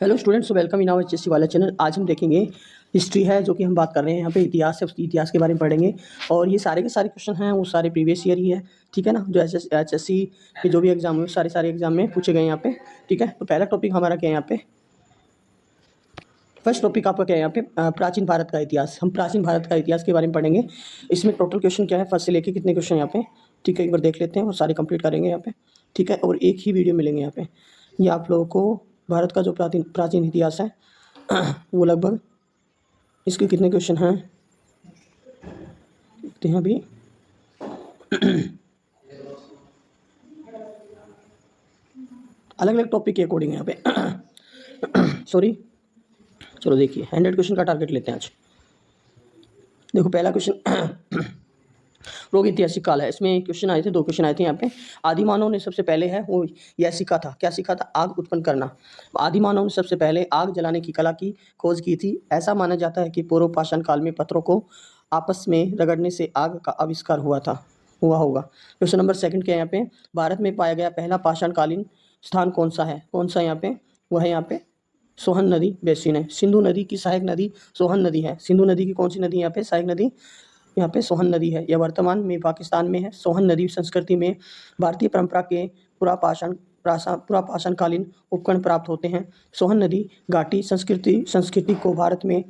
Hello students, welcome in our HSC वाला channel. आज हम देखेंगे हिस्ट्री है जो कि हम बात कर रहे हैं यहाँ पे इतिहास है, उसकी इतिहास के बारे में पढ़ेंगे। और ये सारे के सारे क्वेश्चन हैं वो सारे प्रीवियस ईयर ही है, ठीक है ना। जो एचएससी के जो भी एग्जाम हुए सारे एग्जाम में पूछे गए यहाँ पे, ठीक है। तो पहला टॉपिक हमारा क्या है यहाँ पे, फर्स्ट टॉपिक आपका क्या है यहाँ पे, प्राचीन भारत का इतिहास। हम प्राचीन भारत का इतिहास के बारे में पढ़ेंगे। इसमें टोटल क्वेश्चन क्या है, फर्स्ट से लेके कितने क्वेश्चन यहाँ पे, ठीक है, एक बार देख लेते हैं और सारे कंप्लीट करेंगे यहाँ पे, ठीक है। और एक ही वीडियो मिलेंगे यहाँ पे। ये आप लोगों को भारत का जो प्राचीन इतिहास है वो लगभग इसके कितने क्वेश्चन हैं देखते हैं अभी। अलग अलग टॉपिक के अकॉर्डिंग यहाँ पे सॉरी, चलो देखिए 100 क्वेश्चन का टारगेट लेते हैं आज। देखो पहला क्वेश्चन रोग ऐतिहासिक काल है। इसमें क्वेश्चन आए थे, 2 क्वेश्चन आए थे यहाँ पे। आदि मानव ने सबसे पहले है वो यह सीखा था, क्या सीखा था, आग उत्पन्न करना। आदि मानव ने सबसे पहले आग जलाने की कला की खोज की थी। ऐसा माना जाता है कि पूर्व पाषाण काल में पत्थरों को आपस में रगड़ने से आग का आविष्कार हुआ होगा। क्वेश्चन नंबर 2 क्या है यहाँ पे, भारत में पाया गया पहला पाषाणकालीन स्थान कौन सा है, कौन सा यहाँ पे, वह है यहाँ पे सोहन नदी बेसिन है। सिंधु नदी की सहायक नदी सोहन नदी है। सिंधु नदी की कौन सी नदी यहाँ पे, सहायक नदी यहाँ पे सोहन नदी है। यह वर्तमान में पाकिस्तान में है। सोहन नदी संस्कृति में भारतीय परंपरा के पुरापाषाणकालीन उपकरण प्राप्त होते हैं। सोहन नदी घाटी संस्कृति को भारत में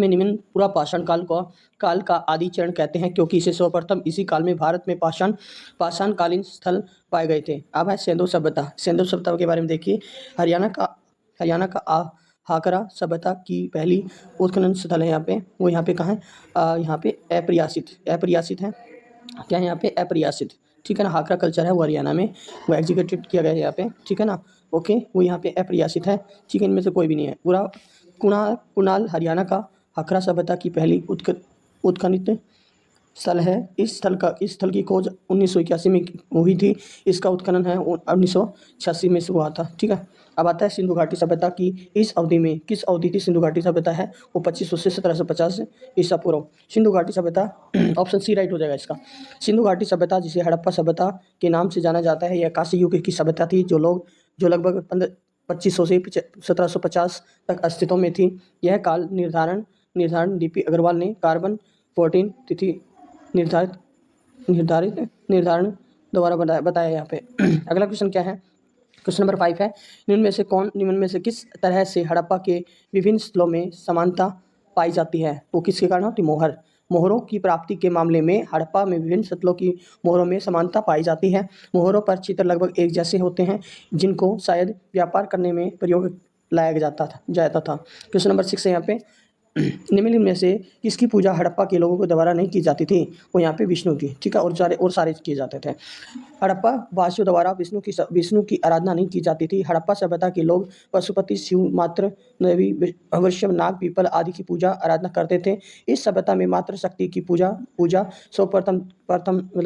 निम्न पुरापाषाण काल का आदि चरण कहते हैं, क्योंकि इसे सर्वप्रथम इसी काल में भारत में पाषाणकालीन स्थल पाए गए थे। अब है सिंधु सभ्यता। सिंधु सभ्यता के बारे में देखिए। हरियाणा का हाकरा सभ्यता की पहली उत्खनन स्थल है यहाँ पे, वो यहाँ पे कहाँ है, यहाँ पे अप्रयासित है। क्या है यहाँ पे, अप्रयासित, ठीक है ना। हाकरा कल्चर है वो हरियाणा में, वो एग्जीक्यूटेड किया गया है यहाँ पे, ठीक है ना। ओके, वो यहाँ पे अप्रयासित है, ठीक है। इनमें से कोई भी नहीं है। पूरा कुणाल हरियाणा का हाकरा सभ्यता की पहली उत्खनित स्थल है। इस स्थल की खोज 1981 में हुई थी। इसका उत्खनन है 1986 में से हुआ था, ठीक है। अब आता है सिंधु घाटी सभ्यता की। इस अवधि में किस अवधि की सिंधु घाटी सभ्यता है, वो 2500 से 1750 ईसा पूर्व। सिंधु घाटी सभ्यता ऑप्शन सी राइट हो जाएगा इसका। सिंधु घाटी सभ्यता जिसे हड़प्पा सभ्यता के नाम से जाना जाता है, यह कांस्य युग की सभ्यता थी जो लगभग 2500 से 1750 तक अस्तित्व में थी। यह काल निर्धारण डीपी अग्रवाल ने कार्बन 14 तिथि निर्धारण द्वारा बताया यहाँ पे। अगला क्वेश्चन क्या है, क्वेश्चन नंबर 5 है, निम्न में से किस तरह से हड़प्पा के विभिन्न स्थलों में समानता पाई जाती है, तो किसके कारण होती, मोहरों की प्राप्ति के मामले में हड़प्पा में विभिन्न स्थलों की मोहरों में समानता पाई जाती है। मोहरों पर चित्र लगभग एक जैसे होते हैं, जिनको शायद व्यापार करने में प्रयोग लाया जाता था। क्वेश्चन नंबर 6 है यहाँ पे, निम्न में से किसकी पूजा हड़प्पा के लोगों को द्वारा नहीं की जाती थी, वो यहाँ पे विष्णु की, ठीक है। और सारे किए जाते थे। हड़प्पा वासियों द्वारा विष्णु की आराधना नहीं की जाती थी। हड़प्पा सभ्यता के लोग पशुपति, शिव, मातृ देवी, वृषभ, नाग, पीपल आदि की पूजा आराधना करते थे। इस सभ्यता में मातृ शक्ति की पूजा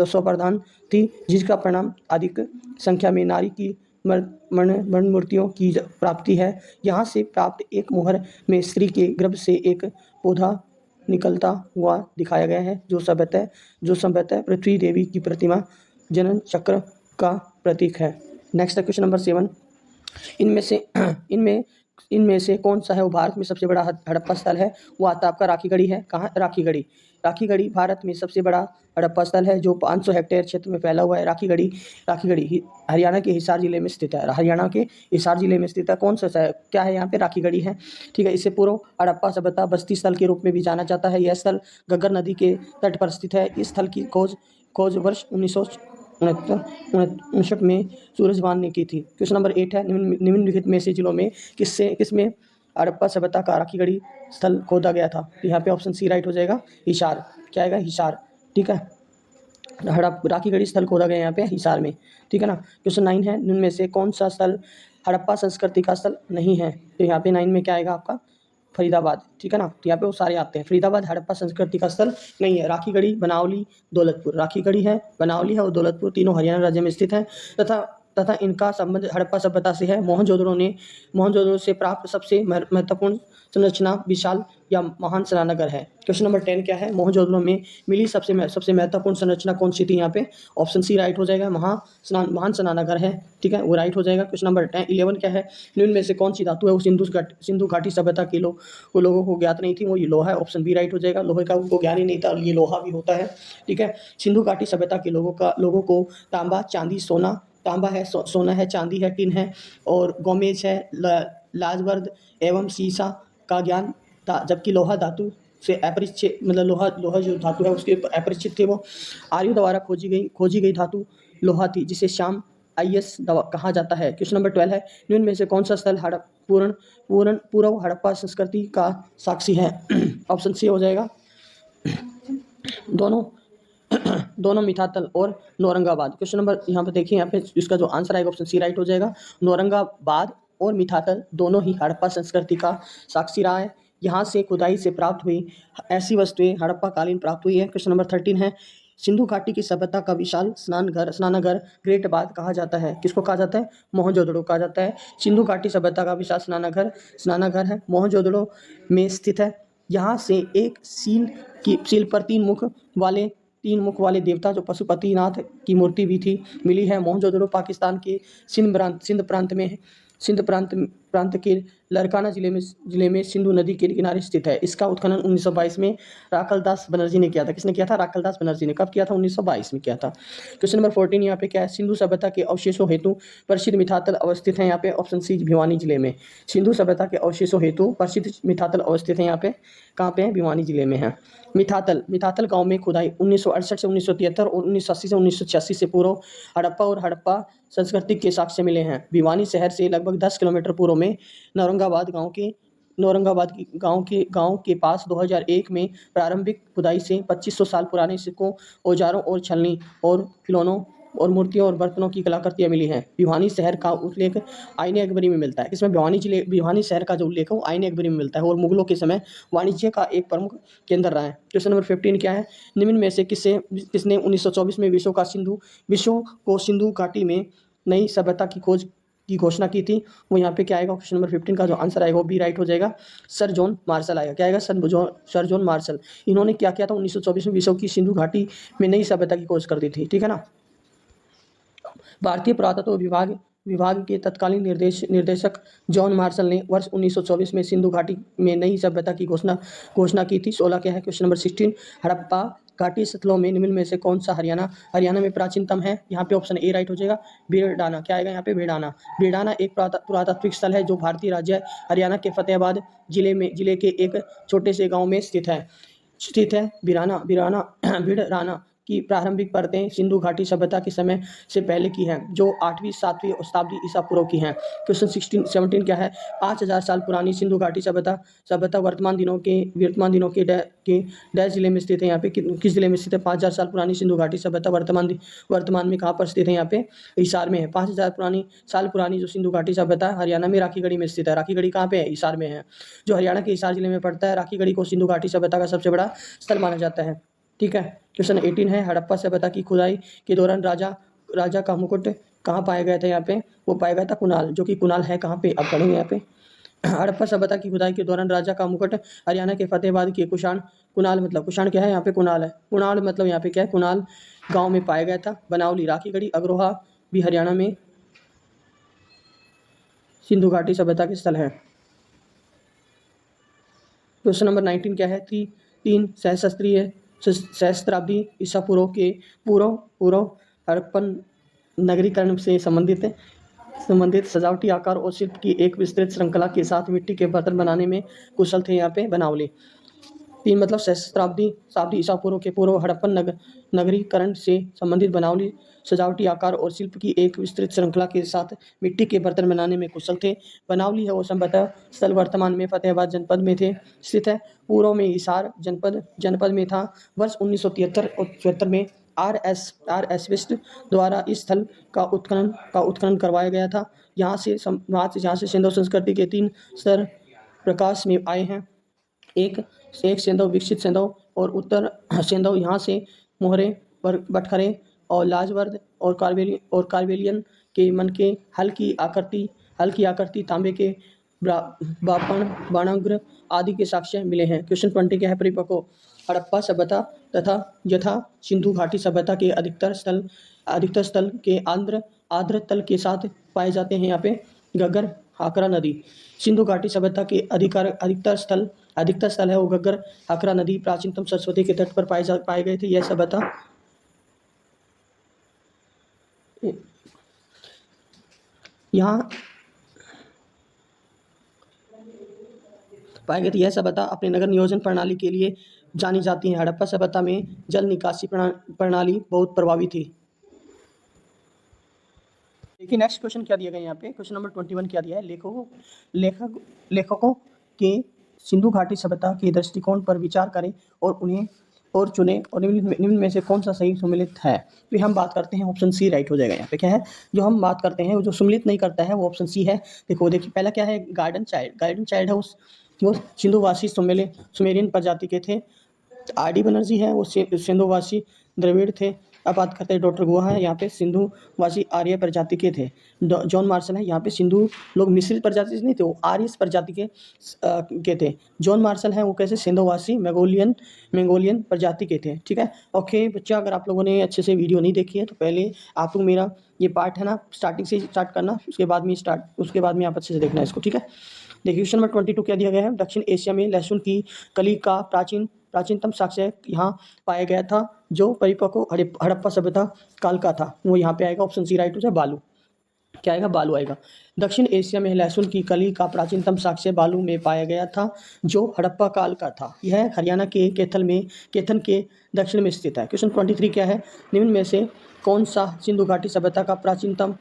स्वप्रधान थी, जिसका परिणाम अधिक संख्या में नारी की मरण मूर्तियों की प्राप्ति है। यहाँ से प्राप्त एक मोहर में स्त्री के गर्भ से एक पौधा निकलता हुआ दिखाया गया है, जो संभवतः पृथ्वी देवी की प्रतिमा जनन चक्र का प्रतीक है। नेक्स्ट है क्वेश्चन नंबर 7, इनमें से कौन सा है वो भारत में सबसे बड़ा हड़प्पा स्थल है, वो आता आपका राखीगढ़ी है। कहाँ, राखीगढ़ी भारत में सबसे बड़ा हड़प्पा स्थल है जो 500 हेक्टेयर क्षेत्र में फैला हुआ है। राखीगढ़ी हरियाणा के हिसार जिले में स्थित है। कौन सा क्या है यहाँ पे, राखीगढ़ी है, ठीक है। इसे पूर्व हड़प्पा सभ्यता बस्ती स्थल के रूप में भी जाना जाता है। यह स्थल घग्गर नदी के तट पर स्थित है। इस स्थल की खोज वर्ष 1959 में सूरजभान ने की थी। क्वेश्चन नंबर 8 है, निम्नलिखित में से जिलों में किसमें हड़प्पा सभ्यता का राखीगढ़ी स्थल खोदा गया था, यहाँ पे ऑप्शन सी राइट हो जाएगा, हिसार। क्या आएगा, हिसार, ठीक है। राखीगढ़ी स्थल खोदा गया यहाँ पे हिसार में, ठीक है ना। क्वेश्चन 9 है, निम्न में से कौन सा स्थल हड़प्पा संस्कृति का स्थल नहीं है, तो यहाँ पे 9 में क्या आएगा आपका, फरीदाबाद, ठीक है ना। तो यहाँ पे वो सारे आते हैं। फरीदाबाद हड़प्पा संस्कृति का स्थल नहीं है। राखीगढ़ी, बनावली, दौलतपुर, राखीगढ़ी है, बनावली है और दौलतपुर तीनों हरियाणा राज्य में स्थित हैं तथा तथा इनका संबंध हड़प्पा सभ्यता से है। मोहनजोदड़ो से प्राप्त सबसे महत्वपूर्ण संरचना विशाल या महान स्नानागार है। क्वेश्चन नंबर 10 क्या है, मोहनजोदड़ो में मिली सबसे महत्वपूर्ण संरचना कौन सी थी यहाँ पे? ऑप्शन सी राइट हो जाएगा, महान स्नानागार है, ठीक है, वो राइट हो जाएगा। क्वेश्चन नंबर 11 क्या है, निम्न में से कौन सी धातु है वो सिंधु घाटी सभ्यता के लोगों को ज्ञात नहीं थी? वो ये लोहा है, ऑप्शन बी राइट हो जाएगा। लोहे का उनको ज्ञान ही नहीं था, ये लोहा भी होता है, ठीक है। सिंधु घाटी सभ्यता के लोगों को तांबा, चांदी, तांबा है, सोना है, चांदी है, टिन है और गोमेज है, लाजवर्द एवं सीसा का ज्ञान था, जबकि लोहा धातु से अपरिचित, मतलब लोहा जो धातु है उसके अपरिचित थे वो। आर्यों द्वारा खोजी गई धातु लोहा थी, जिसे श्याम आईएस कहा जाता है। क्वेश्चन नंबर 12 है, निम्न में से कौन सा स्थल पूर्व हड़प्पा संस्कृति का साक्षी है? ऑप्शन सी हो जाएगा, दोनों मिठातल और नौरंगाबाद। क्वेश्चन नंबर यहाँ पे देखिए, यहाँ पे इसका जो आंसर आएगा ऑप्शन सी राइट हो जाएगा। नौरंगाबाद और मिठातल दोनों ही हड़प्पा संस्कृति का साक्षी रहा है। यहाँ से खुदाई से प्राप्त हुई ऐसी वस्तुएं हड़प्पा कालीन प्राप्त हुई है। क्वेश्चन नंबर 13 है, सिंधु घाटी की सभ्यता का विशाल स्नानागार ग्रेट बाथ कहा जाता है? किसको कहा जाता है? मोहनजोदड़ो कहा जाता है। सिंधु घाटी सभ्यता का विशाल स्नानागार है, मोहनजोदड़ो में स्थित है। यहाँ से एक सील पर तीन मुख वाले देवता जो पशुपतिनाथ की मूर्ति भी थी मिली है। मोहनजोदड़ो पाकिस्तान के सिंध प्रांत के लरकाना जिले में सिंधु नदी के किनारे स्थित है। इसका उत्खनन 1922 में राखलदास बनर्जी ने किया था। किसने किया था? राखलदास बनर्जी ने। कब किया था? 1922 में किया था। क्वेश्चन नंबर 14 यहाँ पे क्या है, सिंधु सभ्यता के अवशेषों हेतु प्रसिद्ध मिठातल अवस्थित है यहाँ पे? ऑप्शन सी भिवानी जिले में। सिंधु सभ्यता के अवशेषों हेतु प्रसिद्ध मिठातल अवस्थित है यहाँ पे, कहाँ पे है? भिवानी जिले में है। मिठातल गांव में खुदाई 1968 से 1973 और 1980 से 1986 से पूर्व हड़प्पा और हड़प्पा संस्कृति के साक्ष्य मिले हैं। भिवानी शहर से लगभग 10 किलोमीटर पूर्व में नौरंगाबाद गांव के पास 2001 में प्रारंभिक खुदाई से 2500 साल पुराने सिक्कों, औजारों और छलनी और खिलौनों और मूर्तियों और बर्तनों की कलाकृतियां मिली हैं। भिवानी शहर का उल्लेख आईने अकबरी में मिलता है। इसमें भिवानी शहर का जो उल्लेख है वो आईने अकबरी में मिलता है और मुगलों के समय वाणिज्य का एक प्रमुख केंद्र रहा है। क्वेश्चन नंबर 15 क्या है, निम्न में से किसने 1924 में विश्व को सिंधु घाटी में नई सभ्यता की खोज की घोषणा की थी? वो यहाँ पे क्या आएगा? क्वेश्चन नंबर 15 का जो आंसर आएगा वो बी राइट हो जाएगा, सर जॉन मार्शल आएगा। क्या आएगा? Sir John Marshall. इन्होंने क्या किया था? 1924 में विश्व की सिंधु घाटी में नई सभ्यता की खोज कर दी थी, ठीक है ना। भारतीय पुरातत्व विभाग के तत्कालीन निर्देशक जॉन मार्शल ने वर्ष 1924 में सिंधु घाटी में नई सभ्यता की घोषणा की थी। 16 क्या है? क्वेश्चन नंबर 16, हड़प्पा घाटी स्थलों में निम्न में से कौन सा हरियाणा में प्राचीनतम है? यहाँ पे ऑप्शन ए राइट हो जाएगा, भीड़ाना। क्या आएगा यहाँ पे? भीड़ाना एक पुरातात्विक स्थल है जो भारतीय राज्य हरियाणा के फतेहाबाद जिले के एक छोटे से गाँव में स्थित है। भीड़ाना की प्रारंभिक परतें सिंधु घाटी सभ्यता के समय से पहले की हैं, जो 8वीं 7वीं शताब्दी ईसा पूर्व की हैं। क्वेश्चन 17 क्या है, 5000 साल पुरानी सिंधु घाटी सभ्यता वर्तमान दिनों के डैश जिले में स्थित है। यहाँ पे किस जिले में स्थित है? 5000 साल पुरानी सिंधु घाटी सभ्यता वर्तमान में कहाँ पर स्थित है? यहाँ पे हिसार में है। 5000 साल पुरानी जो सिंधु घाटी सभ्यता हरियाणा में राखीगढ़ी में स्थित है। राखीगढ़ी कहाँ पे है? हिसार में है, जो हरियाणा के हिसार जिले में पड़ता है। राखीगढ़ी को सिंधु घाटी सभ्यता का सबसे बड़ा स्थल माना जाता है, ठीक है। क्वेश्चन 18 है, हड़प्पा सभ्यता की खुदाई के दौरान राजा का मुकुट कहाँ पाया गया था? यहाँ पे वो पाया गया था कुणाल, जो कि कुणाल है कहाँ पे? अब पढ़ेंगे यहाँ पे। हड़प्पा सभ्यता की खुदाई के दौरान राजा का मुकुट हरियाणा के फतेहाबाद के कुणाल मतलब कुषाण क्या है? यहाँ पे कुणाल है। कुणाल मतलब यहाँ पे क्या है? कुणाल गाँव में पाया गया था। बनावली, राखीगढ़ी, अग्रोहा भी हरियाणा में सिंधु घाटी सभ्यता के स्थल है। क्वेश्चन नंबर 19 क्या है, 3 सहस्त्राब्दी ईसा पूर्व के पूर्व हड़प्पन नगरीकरण से संबंधित सजावटी आकार और शिल्प की एक विस्तृत श्रृंखला के साथ मिट्टी के बर्तन बनाने में कुशल थे यहाँ पे बनावली। 3 मतलब सहस्त्राब्दी ईसा पूर्व के पूर्व हड़प्पन नगरीकरण से संबंधित बनावली सजावटी आकार और शिल्प की एक विस्तृत श्रृंखला के साथ मिट्टी के बर्तन बनाने में कुशल थे। बनावली है वो सभ्यता स्थल वर्तमान में फतेहाबाद जनपद में स्थित है। पूर्व में हिसार जनपद में था। वर्ष 1973 और 74 में आर.एस. विस्ट द्वारा इस स्थल का उत्खनन करवाया गया था। यहाँ से सिंधु संस्कृति के 3 स्तर प्रकाश में आए हैं। एक सेंधव, विकसित सेंधव और उत्तर सेंधव। यहाँ से मोहरे, बटखरे और लाजवर्द और कार्वेलियन के मन के हल की आकृति तांबे के बापण बाणाग्र आदि के साक्ष्य मिले हैं। क्वेश्चन 20 क्या है, परिपक्व हड़प्पा सभ्यता तथा यथा सिंधु घाटी सभ्यता के अधिकतर स्थल के आर्द्र तल के साथ पाए जाते हैं। यहाँ पे गग्गर हाकरा नदी। सिंधु घाटी सभ्यता के अधिकतर स्थल है वो गग्गर हाकरा नदी प्राचीनतम सरस्वती के तट पर पाए गए थे। यह सभ्यता यहाँ पाए गए थे। यह सभ्यता अपने नगर नियोजन प्रणाली के लिए जानी जाती है। हड़प्पा सभ्यता में जल निकासी प्रणाली बहुत प्रभावी थी। देखिए नेक्स्ट क्वेश्चन क्या दिया गया यहाँ पे, क्वेश्चन नंबर 21 क्या दिया है, लेखकों के सिंधु घाटी सभ्यता के दृष्टिकोण पर विचार करें और उन्हें और चुने और निम्न में से कौन सा सही सम्मिलित है। तो हम बात करते हैं ऑप्शन सी राइट हो जाएगा। यहाँ पे क्या है जो हम बात करते हैं, जो सम्मिलित नहीं करता है वो ऑप्शन सी है। देखिए पहला क्या है, गार्डन चाइल्ड है वो सिंधुवासी सुमेरियन प्रजाति के थे। आर.डी. बनर्जी है वो सिंधुवासी द्रविड़ थे। अब बात करते हैं डॉक्टर गुहा है, यहाँ पे सिंधुवासी आर्य प्रजाति के थे। जॉन मार्शल है, यहाँ पे सिंधु लोग मिश्रित प्रजाति से नहीं थे, वो आर्य प्रजाति के थे। जॉन मार्शल हैं वो कैसे सिंधुवासी मंगोलियन प्रजाति के थे। ठीक है, ओके बच्चा, अगर आप लोगों ने अच्छे से वीडियो नहीं देखी है तो पहले आप लोग मेरा ये पार्ट है ना स्टार्टिंग से स्टार्ट करना, उसके बाद में आप अच्छे से देखना इसको। ठीक है, देखिए क्वेश्चन नंबर 22 क्या दिया गया है, दक्षिण एशिया में लहसुन की कली का प्राचीनतम साक्ष्य यहाँ पाया गया था जो परिपक्व हड़प्पा सभ्यता काल का था। वो यहाँ पे आएगा, ऑप्शन सी राइट हो जाए, बालू। क्या आएगा, बालू आएगा। दक्षिण एशिया में लहसुन की कली का प्राचीनतम साक्ष्य बालू में पाया गया था जो हड़प्पा काल का था। यह हरियाणा के कैथन के दक्षिण में स्थित है। क्वेश्चन 23 क्या है, निम्न में से कौन सा सिंधु घाटी सभ्यता का प्राचीनतम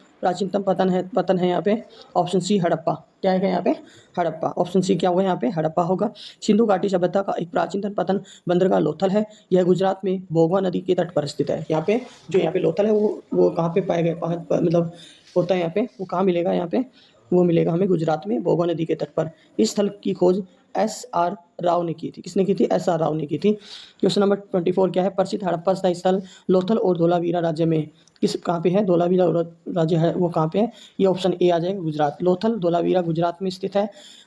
पतन है यहाँ पे, ऑप्शन सी हड़प्पा। क्या है यहाँ पे, हड़प्पा। ऑप्शन सी क्या होगा यहाँ पे, हड़प्पा होगा। सिंधु घाटी सभ्यता का एक प्राचीनतम पतन बंदरगाह लोथल है। यह गुजरात में भोगवा नदी के तट पर स्थित है। यहाँ पे लोथल है वो कहाँ पे पाए गए, मतलब होता है यहाँ पे, वो कहाँ मिलेगा, यहाँ पे वो मिलेगा हमें गुजरात में भोगवा नदी के तट पर। इस स्थल की खोज S.R. राव ने की थी। किसने की थी, S.R. राव ने की थी। क्वेश्चन नंबर 24 क्या है, प्रसिद्ध हड़प्पा स्थल लोथल और धोलावीरा राज्य में कहाँ पे है, धोलावीरा राज्य है वो कहाँ पे है, ये ऑप्शन ए आ जाएगा, गुजरात। लोथल धोलावीरा गुजरात में स्थित है।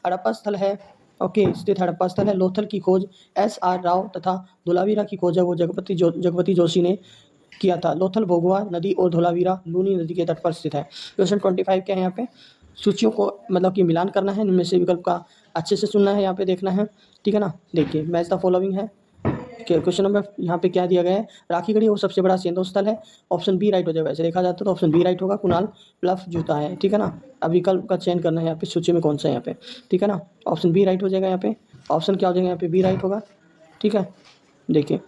हड़प्पा स्थल है, ओके, स्थित हड़प्पा स्थल है। लोथल की खोज S.R. राव तथा धोलावीरा की खोज है वो जगपति जोशी ने किया था। लोथल भोगवा नदी और धोलावीरा लूनी नदी के तट पर स्थित है। क्वेश्चन 25 क्या है, यहाँ पे सूचियों को मतलब कि मिलान करना है, इनमें से विकल्प का अच्छे से सुनना है, यहाँ पे देखना है। ठीक है ना, देखिए मैच द फॉलोइंग है। क्वेश्चन नंबर यहाँ पे क्या दिया गया है, राखीगढ़ी वो सबसे बड़ा सेंधव स्थल है। ऑप्शन बी राइट हो जाएगा। वैसे देखा जाता तो ऑप्शन बी राइट होगा, कुणाल प्लफ जूता है। ठीक है ना, अब विकल्प का चयन करना है यहाँ पे, सूची में कौन सा है यहाँ पे। ठीक है ना, ऑप्शन बी राइट हो जाएगा यहाँ पे। ऑप्शन क्या हो जाएगा यहाँ पे, बी राइट होगा। ठीक है, देखिए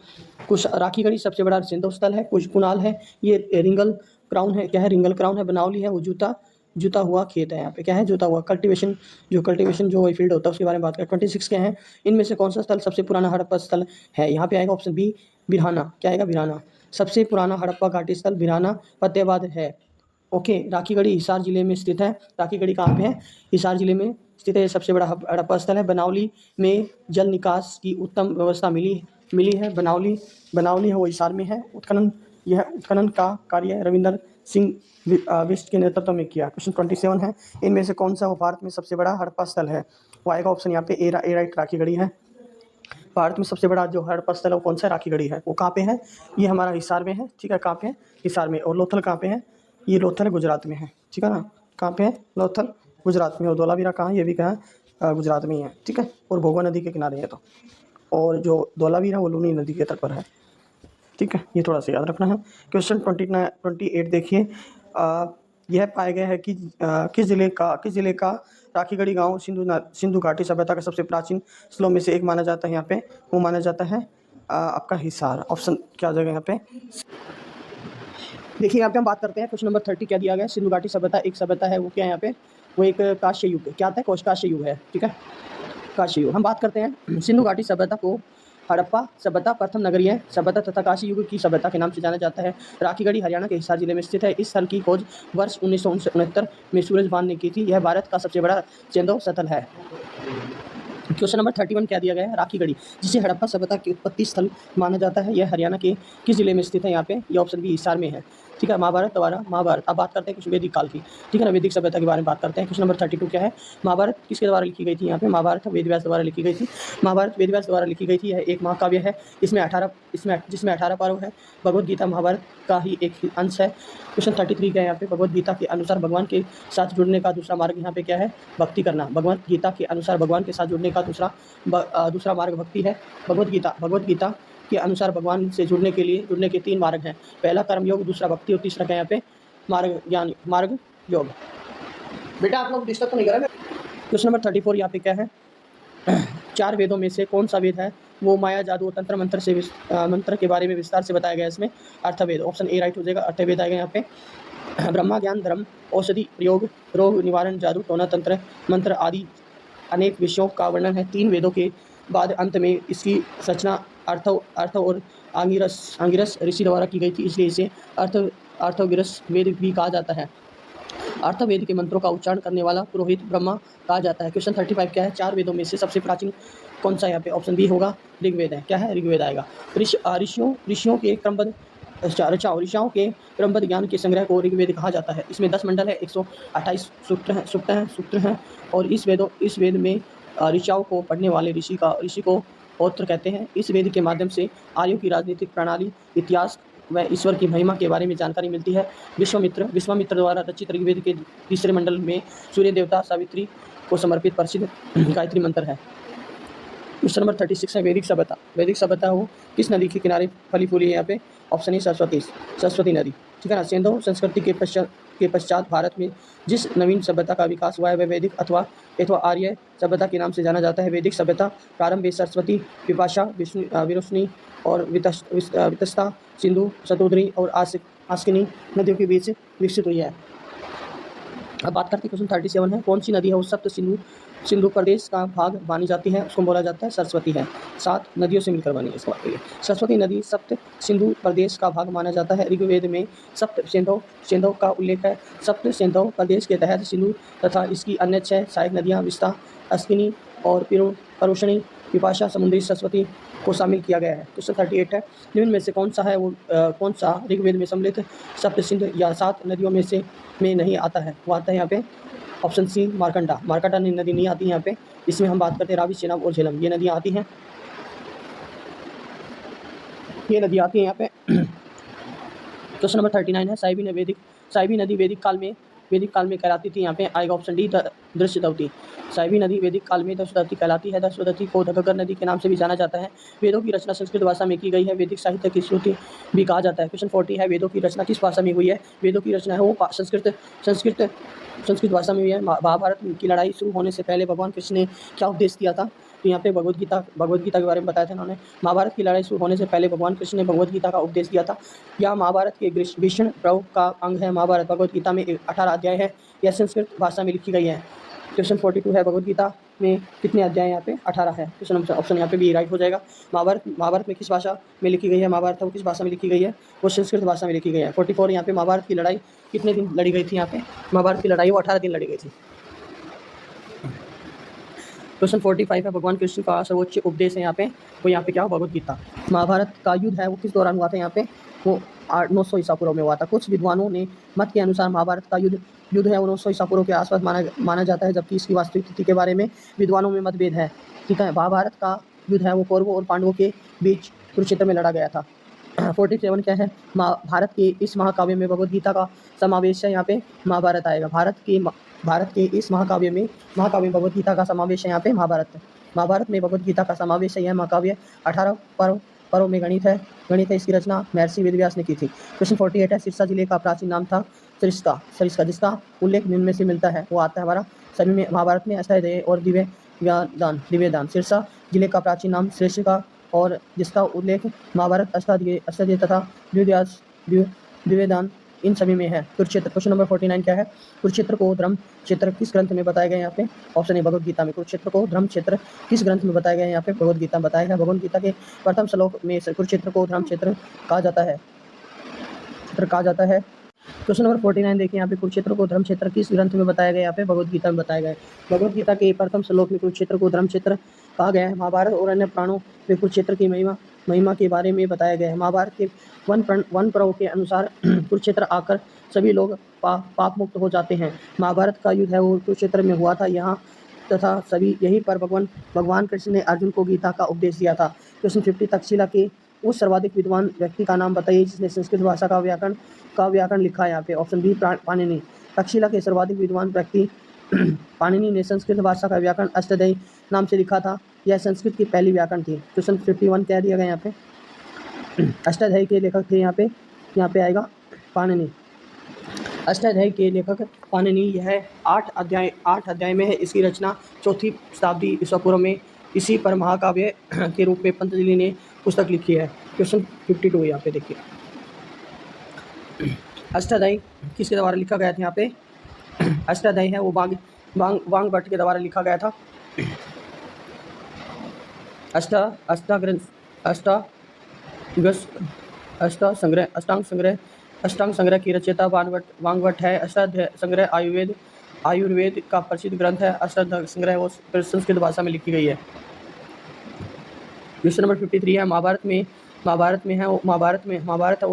कुछ राखीगढ़ी सबसे बड़ा सेंधव स्थल है, कुछ कुणाल है, ये रिंगल क्राउन है। क्या है, रिंगल क्राउन है। बनावली है वो जुता हुआ खेत है। यहाँ पे क्या है, जुता हुआ कल्टीवेशन जो फील्ड होता है उसके बारे में बात करें। 26 क्या है, इनमें से कौन सा स्थल सबसे पुराना हड़प्पा स्थल है, यहाँ पे आएगा ऑप्शन बी बिरहाना। क्या आएगा, बिरहाना। सबसे पुराना हड़प्पा घाटी स्थल बिरहाना फतेहाबाद है। ओके, राखीगढ़ी हिसार जिले में स्थित है। राखीगढ़ी कहाँ पे है, हिसार जिले में स्थित है। सबसे बड़ा हड़प्पा स्थल है। बनावली में जल निकास की उत्तम व्यवस्था मिली है। बनावली है वो हिसार में है। उत्खनन का कार्य रविंदर सिंह बिष्ट के नेतृत्व में किया। क्वेश्चन 27 है, इनमें से कौन सा वो भारत में सबसे बड़ा हड़प्पा स्थल है, वो आएगा ऑप्शन यहाँ पे ए राइट, राखीगढ़ी है। भारत में सबसे बड़ा जो हड़प्पा स्थल है वो कौन सा, राखीगढ़ी है। वो कहाँ पे है, ये हमारा हिसार में है। ठीक है, कहाँ पे है, हिसार में। और लोथल कहाँ पे है, ये लोथल गुजरात में है। ठीक है ना, कहाँ पे है, लोथल गुजरात में। और धोलावीरा कहाँ है, ये भी कहाँ, गुजरात में ही है। ठीक है, और भोगवा नदी के किनारे है तो। और जो धोलावीरा वो लूनी नदी के तट पर है। ठीक है, ये थोड़ा सा याद रखना है। क्वेश्चन 28 देखिए, यह पाया गया है कि किस जिले का राखीगढ़ी गांव सिंधु घाटी सभ्यता का सबसे प्राचीन स्थलों में से एक माना जाता है। यहाँ पे वो माना जाता है आपका हिसार। ऑप्शन क्या हो जाएगा यहाँ पे, देखिए यहाँ पे हम बात करते हैं क्वेश्चन नंबर 30 क्या दिया गया है, सिंधु घाटी सभ्यता एक सभ्यता है वो क्या है यहाँ पे, वो एक कांस्य युग क्या आता है, कांस्य युग है। ठीक है, कांस्य युग। हम बात करते हैं सिंधु घाटी सभ्यता को हड़प्पा सभ्यता, प्रथम नगरीय सभ्यता तथा कांस्य युग की सभ्यता के नाम से जाना जाता है। राखीगढ़ी हरियाणा के हिसार जिले में स्थित है। इस स्थल की खोज वर्ष 1969 में सूरज भान ने की थी। यह भारत का सबसे बड़ा सेंधव स्थल है। क्वेश्चन नंबर 31 क्या दिया गया है, राखीगढ़ी जिसे हड़प्पा सभ्यता की उत्पत्ति स्थल माना जाता है, यह हरियाणा के किस जिले में स्थित है। यहाँ पे ये ऑप्शन बी हिसार में है। ठीक है, महाभारत द्वारा महाभारत। अब बात करते हैं कुछ वैदिक काल की, ठीक है ना, वैदिक सभ्यता के बारे में बात करते हैं। क्वेश्चन नंबर 32 क्या है, महाभारत किसके द्वारा लिखी गई थी? यहाँ पे महाभारत वेद व्यास द्वारा लिखी गई थी। महाभारत वेद व्यास द्वारा लिखी गई थी। यह एक महाकाव्य है। जिसमें 18 पर्व है। भगवत गीता महाभारत का ही एक अंश है। क्वेश्चन 33 क्या है यहाँ पे, भगवत गीता के अनुसार भगवान के साथ जुड़ने का दूसरा मार्ग यहाँ पे क्या है? भक्ति करना। भगवत गीता के अनुसार भगवान के साथ जुड़ने का दूसरा मार्ग भक्ति है। भगवत गीता के अनुसार भगवान से जुड़ने के 3 मार्ग हैं। पहला कर्मयोग, दूसरा भक्ति और तीसरा क्या यहाँ पे मार्ग योग। बेटा आप लोग डिस्टर्ब तो नहीं करेंगे? क्वेश्चन नंबर 34 यहाँ पे क्या है, 4 वेदों में से कौन सा वेद है वो माया जादू तंत्र मंत्र के बारे में विस्तार से बताया गया। इसमें अर्थवेद, ऑप्शन ए राइट हो जाएगा। अर्थवेद आएगा यहाँ पे। ब्रह्मा ज्ञान, धर्म, औषधि प्रयोग, रोग निवारण, जादू टोना तंत्र मंत्र आदि अनेक विषयों का वर्णन है। 3 वेदों के बाद अंत में इसकी रचना अर्थ और आंगिरस ऋषि द्वारा की गई थी, इसलिए इसे अर्थगिरस वेद भी कहा जाता है। अर्थवेद के मंत्रों का उच्चारण करने वाला पुरोहित ब्रह्मा कहा जाता है। क्वेश्चन 35 क्या है, 4 वेदों में से सबसे प्राचीन कौन सा? यहाँ पे ऑप्शन बी होगा, ऋग्वेद है। क्या है? ऋग्वेद आएगा। ऋषियों के ऋचाओं के क्रमबद्ध ज्ञान के संग्रह को ऋग्वेद कहा जाता है। इसमें 10 मंडल है, 128 सूत्र हैं और इस वेद में ऋचाओं को पढ़ने वाले ऋषि को पौत्र कहते हैं। इस वेद के माध्यम से आर्यों की राजनीतिक प्रणाली, इतिहास व ईश्वर की महिमा के बारे में जानकारी मिलती है। विश्वामित्र द्वारा रचित ऋग्वेद के 3 मंडल में सूर्य देवता सावित्री को समर्पित प्रसिद्ध गायत्री मंत्र है। क्वेश्चन नंबर 36 है, वैदिक सभ्यता हो किस नदी के किनारे फली फूली है? यहाँ पे ऑप्शन ए सरस्वती नदी, ठीक है ना। सिंधु संस्कृति के पश्चात भारत में जिस नवीन सभ्यता का विकास हुआ है वह वैदिक अथवा आर्य सभ्यता के नाम से जाना जाता है। वैदिक सभ्यता प्रारंभ में सरस्वती, विपाशा, विरुष्णी और वितस्ता, सिंधु, शतोद्री और आस्किनी नदियों के बीच विकसित हुई है। अब बात करते हैं क्वेश्चन 37 है, कौन सी नदी है वो सप्त सिंधु प्रदेश का भाग मानी जाती है? उसको बोला जाता है सरस्वती है। 7 नदियों से मिलकर बनी है इसका मतलब। सरस्वती नदी सप्त सिंधु प्रदेश का भाग माना जाता है। ऋग्वेद में सप्त सिंधु का उल्लेख है। सप्त सिंधु प्रदेश के तहत सिंधु तथा इसकी अन्य 6 सहायक नदियाँ विस्ता, अस्किनी और परुषणी, विपाशा, समुद्री सरस्वती को शामिल किया गया है। क्वेश्चन 38 है, निम्न में से कौन सा ऋग्वेद में सम्मिलित सप्त सिंधु या 7 नदियों में नहीं आता है? वो आता है यहाँ पे ऑप्शन सी मार्कंडा नदी नहीं आती यहाँ पे। इसमें हम बात करते हैं रावी, चेनाब और झेलम, ये नदियाँ आती हैं, यहाँ पे। क्वेश्चन नंबर 39 है, साइबी नदी वैदिक काल में कहलाती थी। यहाँ पे आएगा ऑप्शन डी दृश्यवती। साइबी नदी वैदिक काल में दृश्यवती कहलाती है। दृश्यवती को घग्गर नदी के नाम से भी जाना जाता है। वेदों की रचना संस्कृत भाषा में की गई है। वैदिक साहित्य की श्रुति भी कहा जाता है। क्वेश्चन 40 है, वेदों की रचना किस भाषा में हुई है? वेदों की रचना है वो संस्कृत भाषा में हुई है। महाभारत की लड़ाई शुरू होने से पहले भगवान कृष्ण ने क्या उपदेश दिया था? तो यहाँ पे भगवत गीता के बारे में बताया था इन्होंने। महाभारत की लड़ाई शुरू होने से पहले भगवान कृष्ण ने भगवत गीता का उपदेश दिया था। यह महाभारत के भीषण पर्व का अंग है। महाभारत भगवत गीता में 18 अध्याय है। यह संस्कृत भाषा में लिखी गई है। क्वेश्चन 42 है, भगवत गीता में कितने अध्याय? यहाँ पे 18 है। क्वेश्चन ऑप्शन यहाँ पे भी राइट हो जाएगा। महाभारत में किस भाषा में लिखी गई है? महाभारत वो किस भाषा में लिखी गई है? वो संस्कृत भाषा में लिखी गई है। 44 यहाँ पे महाभारत की लड़ाई कितने दिन लड़ी गई थी? यहाँ पे महाभारत की लड़ाई वो 18 दिन लड़ी गई थी। क्वेश्चन 45 है, भगवान कृष्ण का सर्वोच्च उपदेश है यहाँ पे, वो यहाँ पे क्या हो? भगवत गीता। महाभारत का युद्ध है वो किस दौरान हुआ था? यहाँ पे वो 900 ईसा पूर्व में हुआ था। कुछ विद्वानों ने मत के अनुसार महाभारत का युद्ध है वो 900 ईसा पूर्व के आसपास माना जाता है, जबकि इसकी वास्तविक तिथि के बारे में विद्वानों में मतभेद है। ठीक है, महाभारत का युद्ध है वो कौरवों और पांडवों के बीच कुरुक्षेत्र में लड़ा गया था। 47 क्या है, भारत के इस महाकाव्य में भगवत गीता का समावेश है। यहाँ पे महाभारत आएगा। भारत के इस महाकाव्य में भगवत गीता का समावेश है। यहाँ पे महाभारत में भगवत गीता का समावेश है। यह महाकाव्य 18 पर्व में गणित है। इसकी रचना महर्षि वेदव्यास ने की थी। क्वेश्चन 48 है, सिरसा जिले का प्राचीन नाम था सरिस्का, जिसका उल्लेख निम्न में से मिलता है। वो आता है हमारा सभी में महाभारत में अष्टाध्यायी और दिव्यदान। सिरसा जिले का प्राचीन नाम सरिस्का और जिसका उल्लेख महाभारत अष्टाध्यायी तथा दिव्यदान इन सभी में है। कुरुक्षेत्र। क्वेश्चन नंबर 49 क्या है, कुरुक्षेत्र को धर्म क्षेत्र किस ग्रंथ में बताया गया? यहाँ पे ऑप्शन ए भगवत गीता में। कुरुक्षेत्र को धर्म क्षेत्र किस ग्रंथ में बताया गया? यहाँ पे भगवत गीता में बताया गया। भगवत गीता के प्रथम श्लोक में कुरुक्षेत्र को धर्म क्षेत्र कहा जाता है। क्वेश्चन नंबर 49 देखिए, यहाँ पे कुरुक्षेत्र को धर्म क्षेत्र किस ग्रंथ में बताया गया? यहाँ पे भगवत गीता में बताया गया है। भगवत गीता के प्रथम श्लोक में कुरुक्षेत्र को धर्म क्षेत्र कहा गया है। महाभारत और अन्य पुराणों में कुरुक्षेत्र की महिमा महिमा के बारे में बताया गया है। महाभारत के वन पर्व के अनुसार कुरुक्षेत्र आकर सभी लोग पाप मुक्त हो जाते हैं। महाभारत का युद्ध है वो कुरुक्षेत्र में हुआ था यहाँ, तथा सभी यहीं पर भगवान कृष्ण ने अर्जुन को गीता का उपदेश दिया था। क्वेश्चन 50, तक्षशिला के उस सर्वाधिक विद्वान व्यक्ति का नाम बताइए जिसने संस्कृत भाषा का व्याकरण लिखा है यहाँ पे। Option B Panini. तक्षशिला के सर्वाधिक विद्वान व्यक्ति पाणिनि ने संस्कृत भाषा का व्याकरण अष्टाध्यायी नाम से लिखा था। यह संस्कृत की पहली व्याकरण थी। क्वेश्चन 51 कह दिया गया यहाँ पे। अष्टाध्यायी के लेखक थे यहाँ पे आएगा पाणिनि। अष्टाध्यायी के लेखक पाणिनि। यह 8 अध्याय में है। इसकी रचना 4वीं शताब्दी ईसा पूर्व में इसी पर महाकाव्य के रूप में पतंजलि ने पुस्तक लिखी है। क्वेश्चन 52 यहाँ पे देखिए। अष्टाध्यायी किसके द्वारा लिखा गया था यहाँ पे? अष्टाध्यायी है वो वांगभट्ट के द्वारा लिखा गया था। अष्टांग संग्रह की रचयिता वांगभट्ट है। अष्टाध्याय संग्रह आयुर्वेद का प्रसिद्ध ग्रंथ है। अष्टाध्याय संग्रह वो संस्कृत भाषा में लिखी गई है। क्वेश्चन नंबर 53 है महाभारत है वो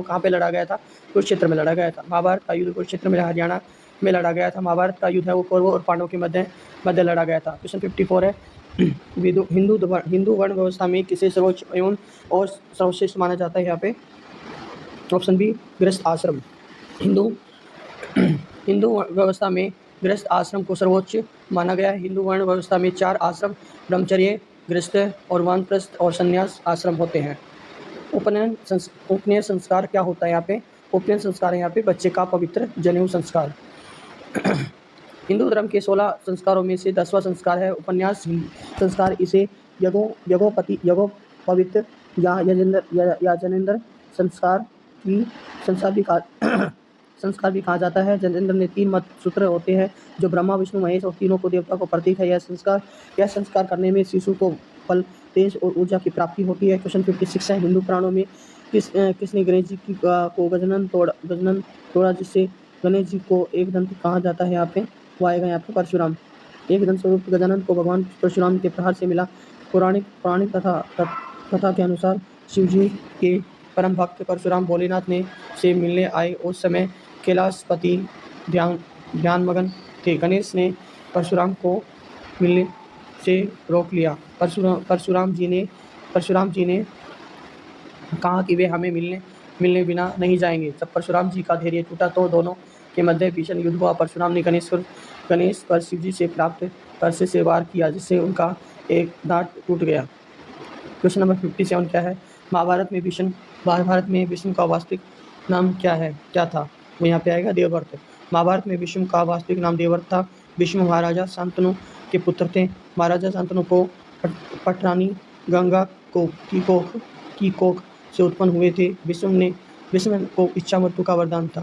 कहाँ पे लड़ा गया था? कुरुक्षेत्र में लड़ा गया था। महाभारत का युद्ध कुरुक्षेत्र में हरियाणा में लड़ा गया था। महाभारत का युद्ध है वो कौरवों और पांडवों के मध्य लड़ा गया था। क्वेश्चन 54 है हिंदू वर्ण व्यवस्था में किसे सर्वोच्च एवं और सर्वश्रेष्ठ माना जाता है यहाँ पे? ऑप्शन बी गृहस्थ आश्रम। हिंदू व्यवस्था में गृहस्थ आश्रम को सर्वोच्च माना गया है। हिंदू वर्ण व्यवस्था में 4 आश्रम ब्रह्मचर्य, गृहस्थ और वानप्रस्थ और संन्यास आश्रम होते हैं। उपनयन संस्कार क्या होता है यहाँ पे? उपनयन संस्कार है यहाँ पे बच्चे का पवित्र जनेऊ संस्कार। हिंदू धर्म के 16 संस्कारों में से 10वां संस्कार है उपन्यास संस्कार। इसे यज्ञोपवीत या जनेंद्र संस्कार भी कहा जाता है। जनेंद्र में 3 मत सूत्र होते हैं जो ब्रह्मा विष्णु महेश और तीनों को देवता को प्रतीक है। यह संस्कार करने में शिशु को फल, तेज और ऊर्जा की प्राप्ति होती है। क्वेश्चन 56 है हिंदू पुराणों में किसने गणेश जी को गजानन तोड़ा जिससे गणेश जी को एक दंत कहा जाता है यहाँ पे? वो आएगा यहाँ पे परशुराम। एक दंत स्वरूप गजानन को भगवान परशुराम के प्रहार से मिला। पौराणिक कथा के अनुसार शिव जी के परम भक्त परशुराम भोलेनाथ से मिलने आए। उस समय कैलाशपति ध्यानमग्न थे। गणेश ने परशुराम को मिलने से रोक लिया। परशुराम जी ने कहा कि वे हमें मिलने बिना नहीं जाएंगे। जब परशुराम जी का धैर्य टूटा तो दोनों के मध्य भीषण युद्ध हुआ। परशुराम ने गणेश पर शिव जी से प्राप्त परसे से वार किया जिससे उनका एक दांत टूट गया। क्वेश्चन नंबर 57 क्या है? महाभारत में विष्णु का वास्तविक नाम क्या था? वो यहाँ पे आएगा देवव्रत। महाभारत में विष्णु का वास्तविक नाम देवव्रत था। विष्णु महाराजा शांतनु के पुत्र थे। महाराजा शांतनु को पटरानी गंगा की कोख से उत्पन्न हुए थे। विष्णु को इच्छा मृत्यु का वरदान था।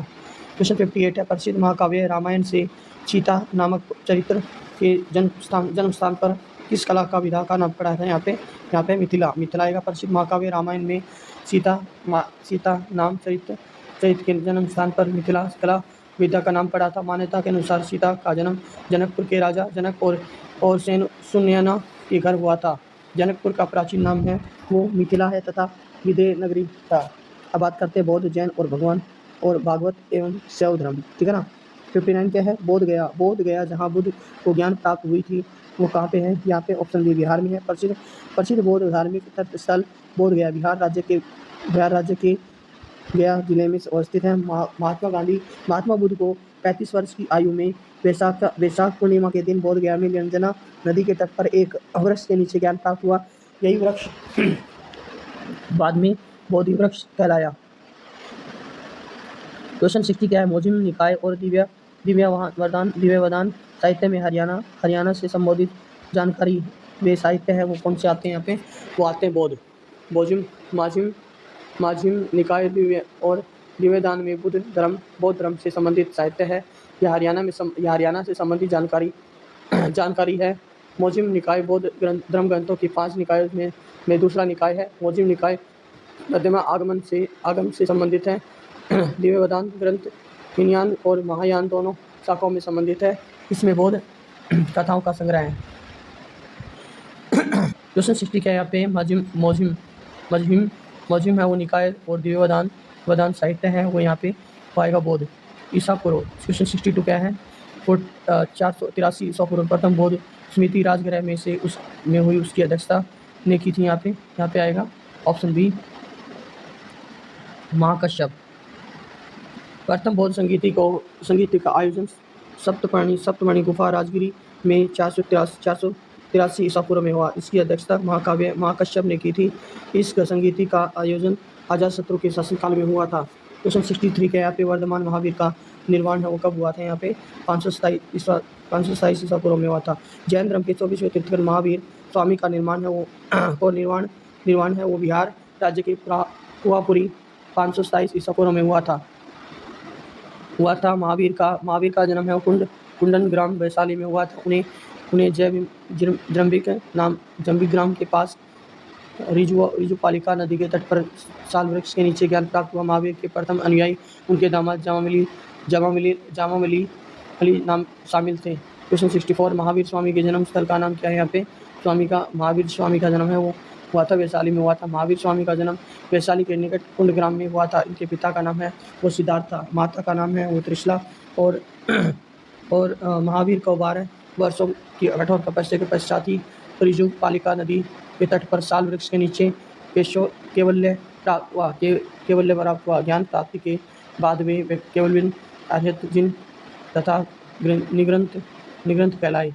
क्वेश्चन 58 है प्रसिद्ध महाकाव्य रामायण से सीता नामक चरित्र के जन्म स्थान पर किस कला का विधा का नाम पड़ा है? यहाँ पे मिथिला आएगा। प्रसिद्ध महाकाव्य रामायण में सीता नाम चरित्र के जन्म स्थान पर मिथिला कला विद्या का नाम पड़ा था। मान्यता के अनुसार सीता का जन्म जनकपुर के राजा जनक और सुनयना के घर हुआ था। जनकपुर का प्राचीन नाम है वो मिथिला है तथा विदेह नगरी था। अब बात करते हैं बौद्ध, जैन और भगवान और भागवत एवं शैव धर्म। ठीक है ना। 59 क्या है? बोध गया जहाँ बुद्ध को ज्ञान प्राप्त हुई थी वो कहाँ पे है? यहाँ पे ऑप्शन बी बिहार में है। प्रसिद्ध बौद्ध धार्मिक तीर्थ स्थल बोध गया बिहार राज्य के गया जिले में अवस्थित है। महात्मा बुद्ध को 35 वर्ष की आयु में वैशाख पूर्णिमा के दिन बोध गया में गंजना नदी के तट पर एक वृक्ष के नीचे ज्ञान प्राप्त हुआ। यही वृक्ष बाद में बोधि वृक्ष कहलाया। क्वेश्चन 60 क्या है? मौजिम निकाय और दिव्य वरदान साहित्य में हरियाणा से संबंधित जानकारी वे साहित्य है वो कौन से आते हैं यहाँ पे? वो आते हैं बौद्ध माजिम निकाय और दिव्यदान में बौद्ध धर्म से संबंधित साहित्य है। यह हरियाणा से संबंधित जानकारी है। मौजिम निकाय बौद्ध धर्म ग्रंथों की 5 निकायों में दूसरा निकाय है। मौजिम निकाय मध्यमा आगम से संबंधित है। दिव्यवदान ग्रंथ हिनयान और महायान दोनों शाखाओं में संबंधित है। इसमें बौद्ध कथाओं का संग्रह है। क्वेश्चन 60 क्या है यहाँ पे? मजहिम मौजूद है वो निकाय और दिव्य वदान वदान साहित्य है वो यहाँ पे पाएगा बौद्ध। ईसा पूर्व क्वेश्चन 62 क्या है? 483 ईसा पूर्व प्रथम बौद्ध समिति राजगृह में से उस में हुई उसकी अध्यक्षता ने की थी। यहाँ पे आएगा ऑप्शन बी महाकश्यप। प्रथम बौद्ध संगीत का आयोजन सप्तमणि गुफा राजगिरी में 483 ईसा पूर्व में हुआ। इसकी अध्यक्षता महाकाव्य महाकश्यप ने की थी। इस संगीति का आयोजन अजातशत्रु के शासनकाल में हुआ था। क्वेश्चन 63 के यहाँ पे वर्धमान महावीर का निर्माण है वो कब हुआ था? यहाँ पे 527 ईसा पूर्व में हुआ था। जैन धर्म के 24वें तीर्थंकर महावीर स्वामी का निर्माण है वो निर्माण है वो बिहार राज्य के कुआपुरी 527 ईसा पूर्व में हुआ था। महावीर का जन्म है वो कुंडन ग्राम वैशाली में हुआ था। उन्हें जंबिक ग्राम के पास रिजुपालिका नदी के तट पर साल वृक्ष के नीचे ज्ञान प्राप्त हुआ। महावीर के प्रथम अनुयायी उनके दामाद जामामली अली नाम शामिल थे। क्वेश्चन 64 महावीर स्वामी के जन्म स्थल का नाम क्या है? यहाँ पे महावीर स्वामी का जन्म है वो हुआ था वैशाली में हुआ था। महावीर स्वामी का जन्म वैशाली के निकट कुंड ग्राम में हुआ था। इनके पिता का नाम है वो सिद्धार्थ, माता का नाम है वो त्रिशला। और महावीर को 12 वर्षों की कठोर तपस्या के पश्चात ही रिजुपालिका नदी के तट पर साल वृक्ष के नीचे केवल्य प्राप्त हुआ। ज्ञान प्राप्ति के बाद वे केवलविन आर्यजिन तथा निग्रंथ कहलाए।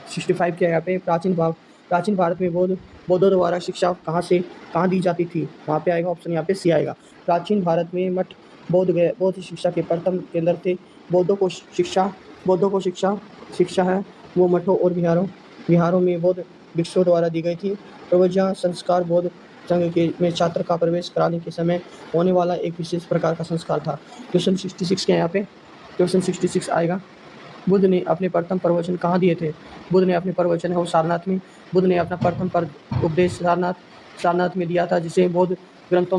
65 के यहाँ पे प्राचीन भारत में बौद्धों द्वारा शिक्षा कहाँ दी जाती थी? वहाँ पे आएगा ऑप्शन यहाँ पे सी आएगा। प्राचीन भारत में मठ बौद्ध शिक्षा के प्रथम केंद्र थे। बौद्धों को शिक्षा है वो मठों और विहारों में बौद्ध भिक्षुओं द्वारा दी गई थी। प्रवज्ञा संस्कार बौद्ध संघ में छात्र का प्रवेश कराने के समय होने वाला एक विशेष प्रकार का संस्कार था। क्वेश्चन 66 के यहाँ पे क्वेश्चन 66 आएगा। बुद्ध ने अपने प्रथम प्रवचन कहाँ दिए थे? बुद्ध ने अपने प्रवचन है वो सारनाथ में। बुद्ध ने अपना प्रथम उपदेश सारनाथ में दिया था, जिसे बौद्ध ग्रंथों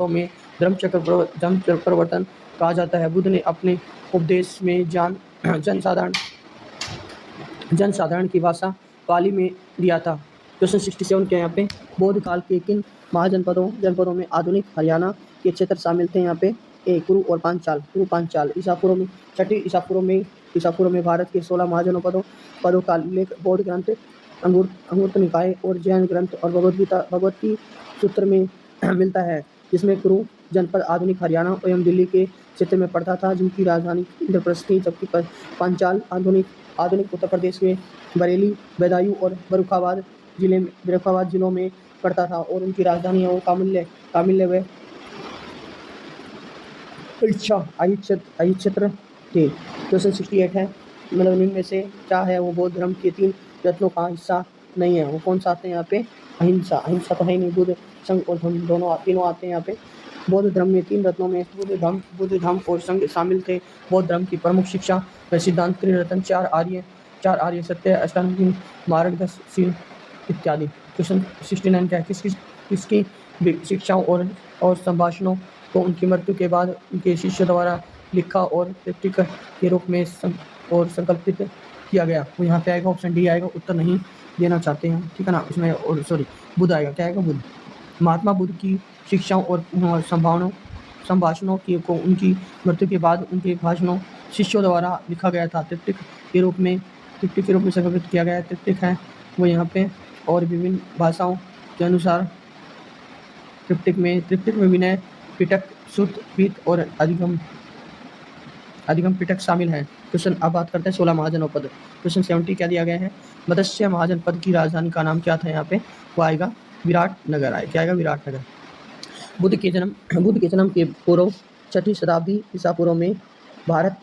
में धर्मचक्र प्रवर्तन कहा जाता है। बुद्ध ने अपने उपदेश में जनसाधारण की भाषा पाली में दिया था। क्वेश्चन 67 के यहाँ पे बौद्ध काल के किन जनपदों में आधुनिक हरियाणा के क्षेत्र शामिल थे? यहाँ पे ए कुरु और पांचाल। ईसा पूर्व में भारत के 16 महाजनपदों का उल्लेख बौद्ध ग्रंथ अंगुत्तर निकाय और जैन ग्रंथ और भगवती सूत्र में मिलता है, जिसमें कुरु जनपद आधुनिक हरियाणा एवं दिल्ली के क्षेत्र में पड़ता था, जिनकी राजधानी इंद्रप्रस्थ थी। जबकि पांचाल आधुनिक उत्तर प्रदेश में बरेली, बदायूं और फर्रुखाबाद जिलों में पड़ता था और उनकी राजधानी है वो कामिल्य व आयु क्षेत्र थे। क्वेश्चन 68 है मतलब इनमें से क्या है वो बौद्ध धर्म के 3 रत्नों का हिस्सा नहीं है? वो कौन सा आते हैं यहाँ पे? अहिंसा तो है नहीं। बुद्ध संघ और धर्म तीनों आते हैं यहाँ पे। बौद्ध धर्म में 3 रत्नों में बुद्ध धर्म और संघ शामिल थे। बौद्ध धर्म की प्रमुख शिक्षा व सिद्धांत त्रिरत्न 4 आर्य सत्य, अष्टांग मार्ग, 10 शील इत्यादि। क्वेश्चन 69 क्या है? किसकी शिक्षाओं और संभाषणों को उनकी मृत्यु के बाद उनके शिष्य द्वारा लिखा और ट्रिप्टिक के रूप में संकल्पित किया गया? वो यहाँ पे आएगा ऑप्शन डी आएगा। उत्तर नहीं देना चाहते हैं, ठीक है ना? इसमें और बुद्ध आएगा। क्या आएगा? बुद्ध। महात्मा बुद्ध की शिक्षाओं और संभाषणों को उनकी मृत्यु के बाद उनके भाषणों शिष्यों द्वारा लिखा गया था। ट्रिप्टिक के रूप में संकल्पित किया गया। ट्रिप्टिक है वो यहाँ पे और विभिन्न भाषाओं के अनुसार ट्रिप्टिक में विनय पिटक, सुत्त, पीत और अधिगम पिटक शामिल है। क्वेश्चन अब बात करते हैं 16 महाजनपद। क्वेश्चन 70 क्या दिया गया है? मत्स्य महाजनपद की राजधानी का नाम क्या था? यहाँ पे वो आएगा विराटनगर आएगा। क्या आएगा? विराटनगर। बुद्ध के जन्म के पूर्व 6वीं शताब्दी ईसा पूर्व में भारत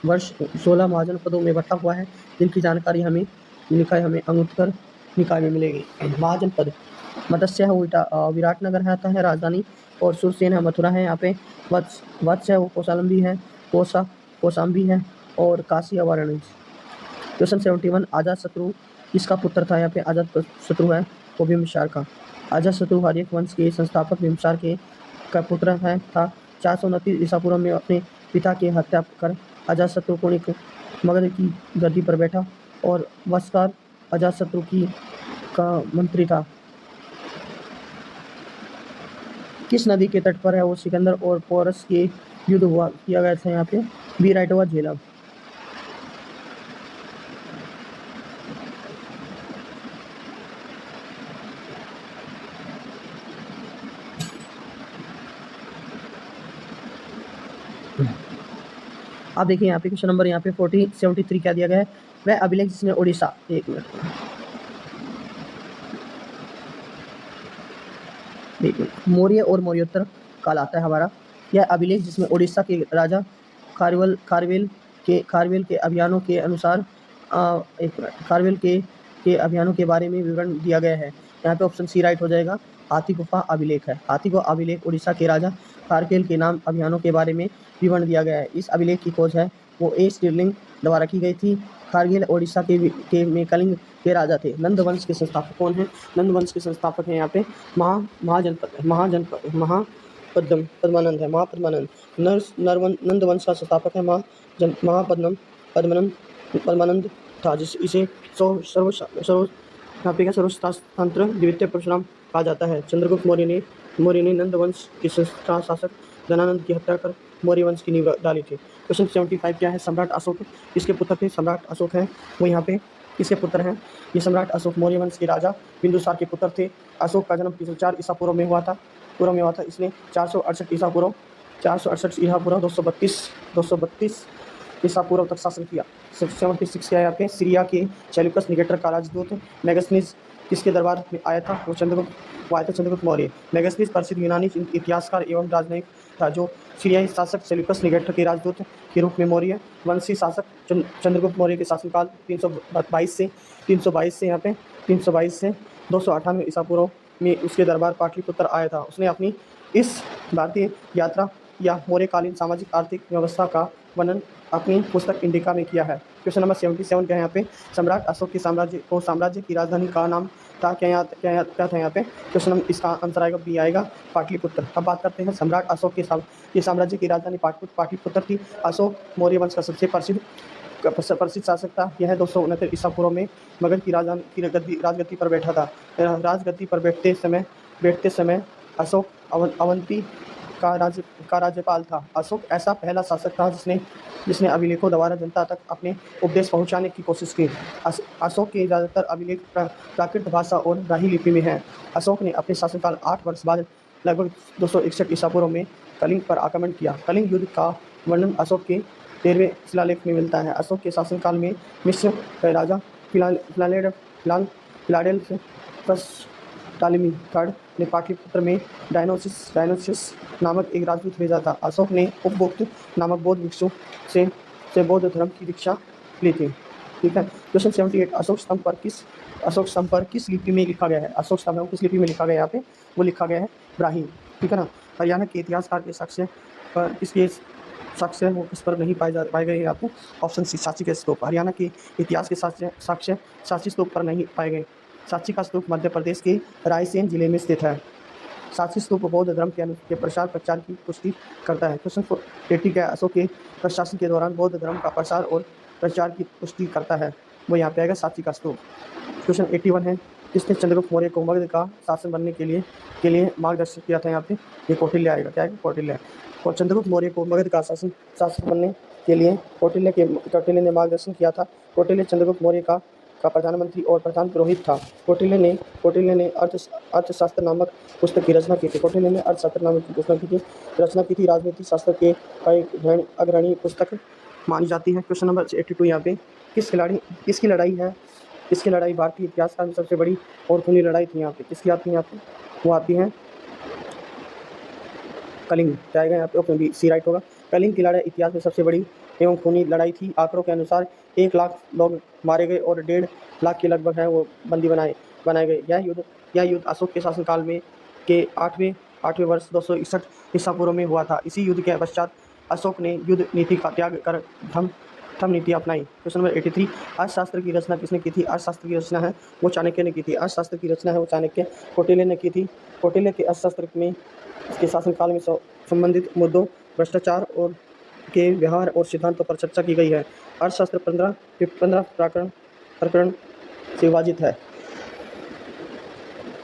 वर्ष 16 महाजनपदों में बटा हुआ है, जिनकी जानकारी हमें अंगुत्तर निकाय में मिलेगी। महाजनपद मत्स्य है विराटनगर है राजधानी, और सुरसेन है मथुरा है। यहाँ पे वत्स है वो कौशाम्बी है, कौशाम्बी है, और काशी है वाराणसी। क्वेश्चन 71 अजातशत्रु किसका पुत्र था? यहाँ पे अजातशत्रु है वो बिंबिसार का। अजातशत्रु हर्यक वंश के संस्थापक बिंबिसार का पुत्र था। 429 ईसा पूर्व में अपने पिता की हत्या कर अजातशत्रु कोणिक मगध की गद्दी पर बैठा और वत्सकार अजातशत्रु का मंत्री था। किस नदी के तट पर है वो सिकंदर और पोरस के युद्ध हुआ किया गया था यहाँ पे? बी राइट होगा झेलम। आप देखिए यहाँ पे क्वेश्चन नंबर यहाँ पे 4073 क्या दिया गया है? वह अभिलेख जिसने उड़ीसा, एक मिनट, मौर्य और मौर्योत्तर काल आता है हमारा। यह अभिलेख जिसमें उड़ीसा के राजा खारवेल के अभियानों के अनुसार एक मिनट, खारवेल के अभियानों के बारे में विवरण दिया गया है। यहाँ पे ऑप्शन सी राइट हो जाएगा। हाथी गुफा अभिलेख है। हाथी गुफा अभिलेख उड़ीसा के राजा खारवेल के नाम अभियानों के बारे में विवरण दिया गया है। इस अभिलेख की खोज है वो ए स्टिरलिंग द्वारा की गई थी। खारवेल उड़ीसा के में कलिंग के राजा थे। नंद वंश के संस्थापक कौन है? नंद वंश के संस्थापक हैं यहाँ पे पद्मानंद है। महापद्मानंद नंद वंश का संस्थापक है पद्मानंद था, जिस इसे सर्वशास्त्र द्वितीय परशुराम कहा जाता है। चंद्रगुप्त मौर्य ने नंद वंश के शासक धनानंद की हत्या कर मौर्य वंश की नींव डाली थी। क्वेश्चन 75 क्या है? सम्राट अशोक किसके पुत्र थे? सम्राट अशोक है वो यहाँ पे किसके पुत्र हैं? ये सम्राट अशोक मौर्य वंश के राजा बिंदुसार के पुत्र थे। अशोक का जन्म 304 ईसा पूर्व में हुआ था। इसने 468 ईसा पूर्व 232 ईसा पूर्व तक शासन किया। 76 क्या है यहाँ पे? सीरिया के सेल्यूकस निकेटर का राजदूत मैगस्थनीज किसके दरबार में आया था? वो चंद्रगुप्त मौर्य। मैगस्थनीज प्रसिद्ध यूनानी इतिहासकार एवं राजनयिक था जो सीरियाई शासक सेल्यूकस निकेटर के राजदूत के रूप में मौर्य वंशी शासक चंद्रगुप्त मौर्य के शासनकाल 322 से यहाँ पे 322 से 298 ईसा पूर्व में उसके दरबार पाटलिपुत्र आया था। उसने अपनी इस भारतीय यात्रा या मौर्यकालीन सामाजिक आर्थिक व्यवस्था का वर्णन अपनी पुस्तक इंडिका में किया है। क्वेश्चन नंबर 77 क्या है यहाँ पे? सम्राट अशोक के साम्राज्य की राजधानी का नाम था क्या था यहाँ पे? क्वेश्चन नंबर इसका आंसर आएगा बी आएगा पाटलिपुत्र। अब बात करते हैं सम्राट अशोक के साम्राज्य की राजधानी पाटलिपुत्र थी। अशोक मौर्य वंश का सबसे प्रसिद्ध शासक था। यह 269 ईसा पूर्व में मगध की राजगद्दी पर बैठा था। राजगद्दी पर बैठते समय अशोक अवंती का राज्यपाल था। अशोक ऐसा पहला शासक था जिसने अभिलेखों द्वारा जनता तक अपने उपदेश पहुंचाने की कोशिश की। अशोक के ज़्यादातर अभिलेख प्राकृत भाषा और ब्राह्मी लिपि में हैं। अशोक ने अपने शासनकाल 8 वर्ष बाद लगभग 261 ईसा पूर्व में कलिंग पर आक्रमण किया। कलिंग युद्ध का वर्णन अशोक के 13वें शिलालेख में मिलता है। अशोक के शासनकाल में मिस्र के राजा फिलाडेल्फस टालेमी थर्ड ने पाटलिपुत्र में डायनोसिस नामक एक राजदूत भेजा था। अशोक ने उपगुप्त नामक बौद्ध भिक्षु से बौद्ध धर्म की दीक्षा ली थी। ठीक है। क्वेश्चन 78 अशोक स्तंभ पर किस लिपि में लिखा गया है? अशोक स्तंभ में किस लिपि में लिखा गया है? यहाँ पे वो लिखा गया है ब्राह्मी। ठीक है ना। हरियाणा के इतिहासकार के साक्ष्य पर इसके साक्ष्य वो किस पर नहीं पाए गए? यहाँ पे ऑप्शन सी सांची के स्तूप। हरियाणा के इतिहास के साक्ष्य सांची स्तूप पर नहीं पाए गए। सांची का स्तूप मध्य प्रदेश के रायसेन जिले में स्थित है। सांची स्तूप बौद्ध धर्म के प्रचार की पुष्टि करता है। क्वेश्चन 80 क्या? अशोक के प्रशासन के दौरान बौद्ध धर्म का प्रसार और प्रचार की पुष्टि करता है? वो यहाँ पे आएगा सांची का स्तूप। क्वेश्चन 81 है किसने चंद्रगुप्त मौर्य को मगध का शासन बनने के लिए मार्गदर्शन किया था? यहाँ पे ये कौटिल्य आएगा। क्या आएगा? कौटिल्य। और चंद्रगुप्त मौर्य को मगध का शासक बनने के लिए कौटिल्य ने मार्गदर्शन किया था। कौटिल्य चंद्रगुप्त मौर्य का प्रधानमंत्री और प्रधान पुरोहित था। कौटिल्य ने अर्थशास्त्र नामक पुस्तक की रचना की थी। कौटिल्य ने अर्थशास्त्र नामक रचना की थी। राजनीति शास्त्र के एक अग्रणी पुस्तक मानी जाती है। क्वेश्चन नंबर 82 यहाँ पे किसकी लड़ाई भारतीय इतिहास में सबसे बड़ी और खूनी लड़ाई थी? यहाँ पे किसकी आती है? यहाँ पे वो आती है कलिंग। क्या आएगा यहाँ पे? ऑप्शन बी सी राइट होगा। कलिंग की लड़ाई इतिहास में सबसे बड़ी एवं खूनी लड़ाई थी। आंकड़ों के अनुसार 1 लाख लोग मारे गए और 1.5 लाख के लगभग हैं वो बंदी बनाए गए। यह युद्ध अशोक के शासनकाल में के 8वें वर्ष 261 ईसा पूर्व में हुआ था। इसी युद्ध के पश्चात अशोक ने युद्ध नीति का त्याग कर थम नीति अपनाई। क्वेश्चन नंबर 83 अर्थशास्त्र की रचना किसने की थी? अर्थशास्त्र की रचना है वो चाणक्य ने की थी। अर्थशास्त्र की रचना है वो चाणक्य कौटिल्य ने की थी। कौटिल्य के अर्थशास्त्र में इसके शासनकाल में संबंधित मुद्दों भ्रष्टाचार और के व्यवहार और सिद्धांतों पर चर्चा की गई है। अर्थशास्त्र 15 प्रकरण से विभाजित है।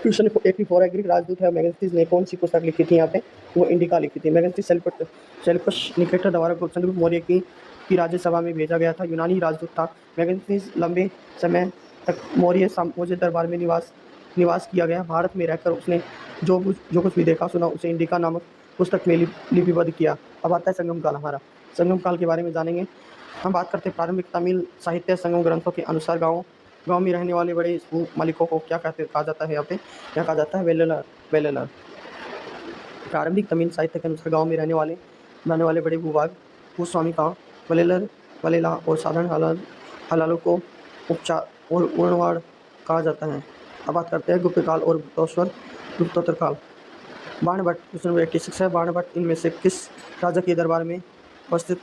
क्वेश्चन 84 है, ग्रीक राजदूत है मेगास्थनीज ने कौन सी पुस्तक लिखी थी यहाँ पे? वो इंडिका लिखी थी। मेगास्थनीज सेल्युकस निकेटर द्वारा चंद्रगुप्त मौर्य की राज्यसभा में भेजा गया था। यूनानी राजदूत था। मेगास्थनीज लंबे समय तक मौर्य दरबार में निवास किया गया। भारत में रहकर उसने जो कुछ भी देखा सुना उसे इंडिका नामक पुस्तक में लिपिबद्ध किया। अब आता है संगम काल हमारा। संगम काल के बारे में जानेंगे। हम बात करते हैं प्रारंभिक तमिल साहित्य संगम ग्रंथों के अनुसार गांव में रहने वाले बड़े मालिकों को क्या कहा जाता है? यहाँ पे क्या कहा जाता है? वेलेलर। प्रारंभिक तमिल साहित्य के अनुसार गांव में रहने वाले बड़े भूस्वामी का वलेला और साधारण हलालों को उपचार और उर्णवाड़ कहा जाता है। अब बात करते हैं गुप्त काल और गुप्तोत्तर काल। बाणभट्ट क्वेश्चन नंबर 86 है। बाणभट्ट इनमें से किस राजा के दरबार में अवस्थित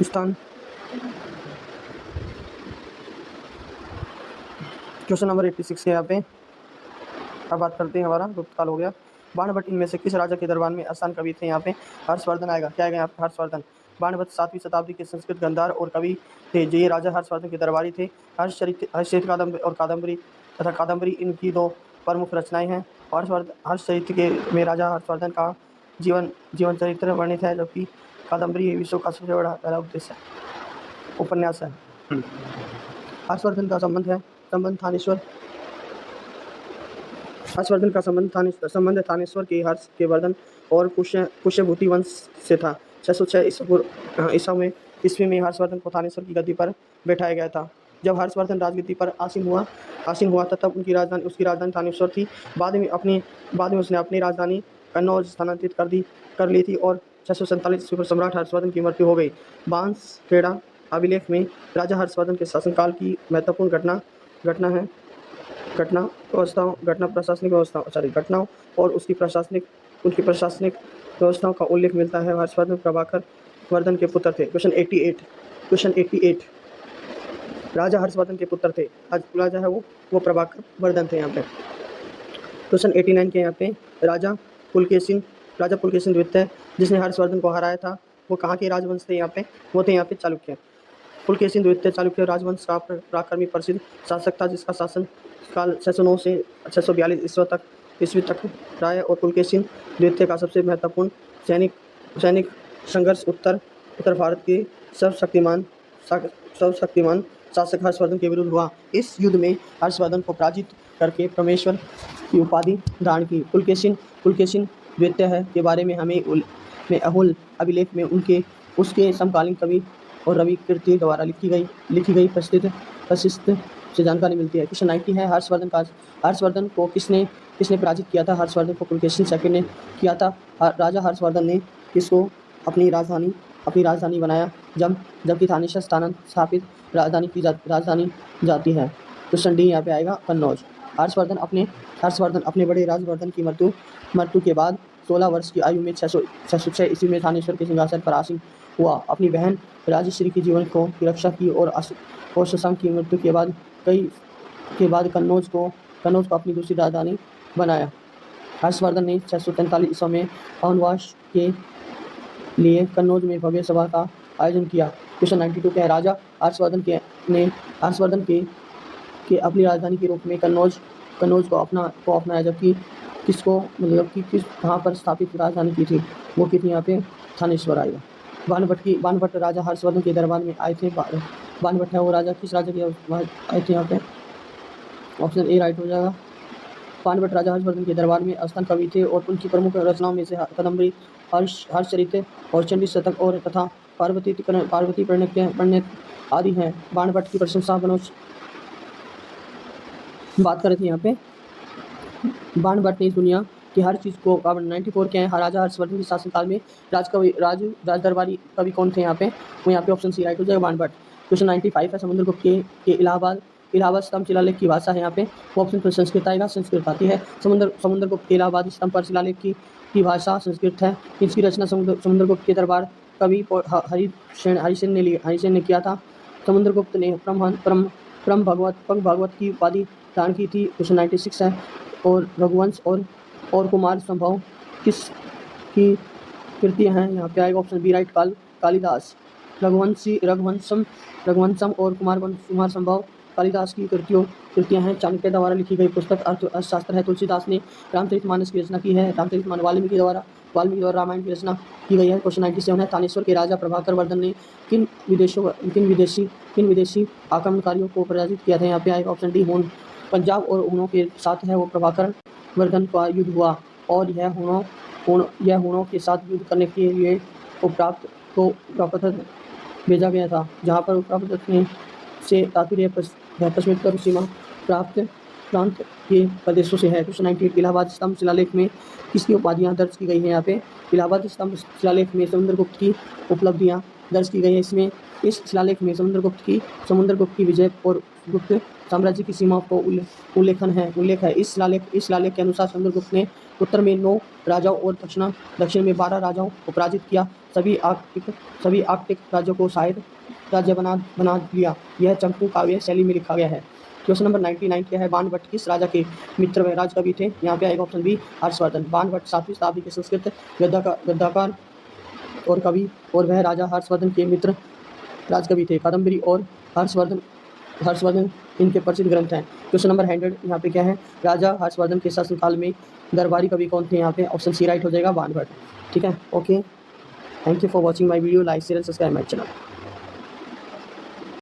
स्थान? क्वेश्चन नंबर 86 है यहाँ पे। अब बात करते हैं, हमारा गुप्त काल हो गया। बाणभट्ट इनमें से किस राजा के दरबार में आस्थान कवि थे? यहाँ पे हर्षवर्धन आएगा। क्या आएगा यहाँ पे? हर्षवर्धन। बाणभट्ट 7वीं शताब्दी के संस्कृत गंधार और कवि थे। ये राजा हर्षवर्धन के दरबारी थे। हर्षचरित कादम्बरी इनकी दो प्रमुख रचनाएं हैं। हर्षचरित में राजा हर्षवर्धन का जीवन चरित्र वर्णित है, जबकि कादम्बरी विश्व का सबसे बड़ा पहला उपन्यास है। हर्षवर्धन का संबंध थानेश्वर के हर्ष के वर्धन और कुशभूति वंश से था। 606 ईस्वी में हर्षवर्धन को थानेश्वर की गद्दी पर बैठाया गया था। जब हर्षवर्धन राजगद्दी पर आसीन हुआ था तब उसकी राजधानी थानेश्वर थी। बाद में उसने अपनी राजधानी कन्नौज स्थानांतरित कर ली थी और 647 ईस्वी पर सम्राट हर्षवर्धन की मृत्यु हो गई। बांसखेड़ा अभिलेख में राजा हर्षवर्धन के शासनकाल की महत्वपूर्ण घटनाओं और उनकी प्रशासनिक व्यवस्थाओं का उल्लेख मिलता है। हर्षवर्धन प्रभाकर वर्धन के पुत्र थे। क्वेश्चन 88 राजा हर्षवर्धन के पुत्र थे। राजा है वो प्रभाकर वर्धन थे यहाँ पे। क्वेश्चन 89 के यहाँ पे राजा पुलकेशिन द्वितीय जिसने हर्षवर्धन को हराया था, वो कहाँ के राजवंश थे? यहाँ पे वो थे यहाँ पे चालुक्य। पुलकेशिन द्वितीय चालुक्य राजवंश का पराक्रमी प्रसिद्ध शासक था, जिसका शासन काल 609 से 642 ईस्वी तक रहा है। और पुलकेशिन द्वितीय का सबसे महत्वपूर्ण सैनिक संघर्ष उत्तर भारत के सर्वशक्तिमान शासक हर्षवर्धन के विरुद्ध हुआ। इस युद्ध में हर्षवर्धन को पराजित करके परमेश्वर की उपाधि धारण की। पुलकेशिन द्वितीय है के बारे में हमें अहुल अभिलेख में उसके समकालीन कवि और रवि कीर्ति द्वारा लिखी गई प्रसिद्ध से जानकारी मिलती है। क्वेश्चन 90 है। हर्षवर्धन को किसने पराजित किया था? हर्षवर्धन को पुलकेशिन सेकंड ने किया था। राजा हर्षवर्धन ने किसको अपनी राजधानी बनाया जबकि थानेश्वर स्थापित राजधानी जाती है? क्वेश्चन डी यहाँ पे आएगा कन्नौज। हर्षवर्धन अपने बड़े राजवर्धन की मृत्यु के बाद 16 वर्ष की आयु में 606 ईस्वी में थानेश्वर के सिंहासन पर आसीन हुआ। अपनी बहन राजश्री के जीवन की रक्षा की और शशांक की मृत्यु के बाद कन्नौज को अपनी दूसरी राजधानी बनाया। हर्षवर्धन ने 643 ईस्वी में वनवास के लिए कन्नौज में भव्य सभा का आयोजन किया। क्वेश्चन 92 क्या है? राजा हर्षवर्धन के अपनी राजधानी के रूप में कन्नौज को अपनाया, जबकि किस कहाँ पर स्थापित राजधानी की थी? वो की थी यहाँ पे थानेश्वर आएगा। बाणभट्ट राजा हर्षवर्धन के दरबार में आए थे। बाणभट्ट है वो राजा किस राजा के आए थे यहाँ पे? ऑप्शन ए राइट हो जाएगा। बाणभट्ट राजा हर्षवर्धन के दरबार में आस्थान कवि थे और उनकी प्रमुख रचनाओं में से कादम्बरी, हर्षचरित और चंडी शतक और तथा पार्वती प्रणय आदि हैं। बाणभट्ट की प्रशंसा बात कर रहे थे यहाँ पे। बाणभट्ट ने दुनिया की हर चीज़ को 94 के हैं। राजा हर्षवर्धन के शासनकाल में राज दरबारी कवि कौन थे यहाँ पे? वो यहाँ पे ऑप्शन सी राइट हो जाएगा, बाणभट्ट। क्वेश्चन 95 है। समुद्रगुप्त के इलाहाबाद स्तंभ शिलालेख की भाषा है यहाँ पे? वो ऑप्शन पर संस्कृत आएगा, संस्कृत आती है। समुद्रगुप्त के इलाहाबाद स्तंभ पर शिलालेख की भाषा संस्कृत है। इसकी रचना समुद्रगुप्त के दरबार कवि हरिसेन ने किया था। समुद्रगुप्त ने परम भगवत की उपाधि धारण की थी। क्वेश्चन 96 है। और रघुवंश और कुमार संभव किसकी कृतियाँ हैं? यहाँ पे आएगा option B right, Kalidas. Raghuvansham और कुमार संभव कालिदास की कृतियाँ हैं। चाणक्य द्वारा लिखी गई पुस्तक अर्थशास्त्र है। तुलसीदास ने रामचरितमानस की रचना की है। रामचरितमानस वाल्मीकि द्वारा रामायण की रचना की गई है। क्वेश्चन 97 है, थानेश्वर के राजा प्रभाकर वर्धन ने किन विदेशी आक्रमणकारियों को पराजित किया था? यहाँ पे आएगा ऑप्शन डी, हुन। पंजाब और हुनों के साथ है वो प्रभाकर वर्धन का युद्ध हुआ और यह हुनों के साथ युद्ध करने के लिए उपरापत भेजा गया था, जहाँ पर उपरापत से तात्पर्य पश्चिमी उत्तर सीमा प्रांत के प्रदेशों से है। क्वेश्चन 98, इलाहाबाद स्तंभ शिलालेख में किसकी उपाधियाँ दर्ज की गई हैं? यहाँ पे इलाहाबाद स्तंभ शिलालेख में समुद्रगुप्त की उपलब्धियाँ दर्ज की गई हैं। इस शिलालेख में समुद्रगुप्त की विजय और गुप्त साम्राज्य की सीमा को उल्लेख है। इस शिलालेख के अनुसार समुद्रगुप्त ने उत्तर में 9 राजाओं और दक्षिण में 12 राजाओं को पराजित किया। सभी आर्कटिक राज्यों को शायद राज्य बना लिया। यह चंपू काव्य शैली में लिखा गया है। क्वेश्चन नंबर 99 क्या है? बाणभट्ट किस राजा के मित्र व राजकवि थे? यहाँ पे आएगा ऑप्शन बी, हर्षवर्धन। बाणभट्ट 7वीं शताब्दी के संस्कृत गद्यकार और कवि और वह राजा हर्षवर्धन के मित्र राजकवि थे। कादम्बरी और हर्षवर्धन इनके प्रसिद्ध ग्रंथ हैं। क्वेश्चन नंबर 100 यहाँ पे क्या है? राजा हर्षवर्धन के शासनकाल में दरबारी कवि कौन थे? यहाँ पे ऑप्शन सी राइट हो जाएगा, बाणभट्ट। ठीक है, okay, thank you for watching my video. Like share subscribe my channel.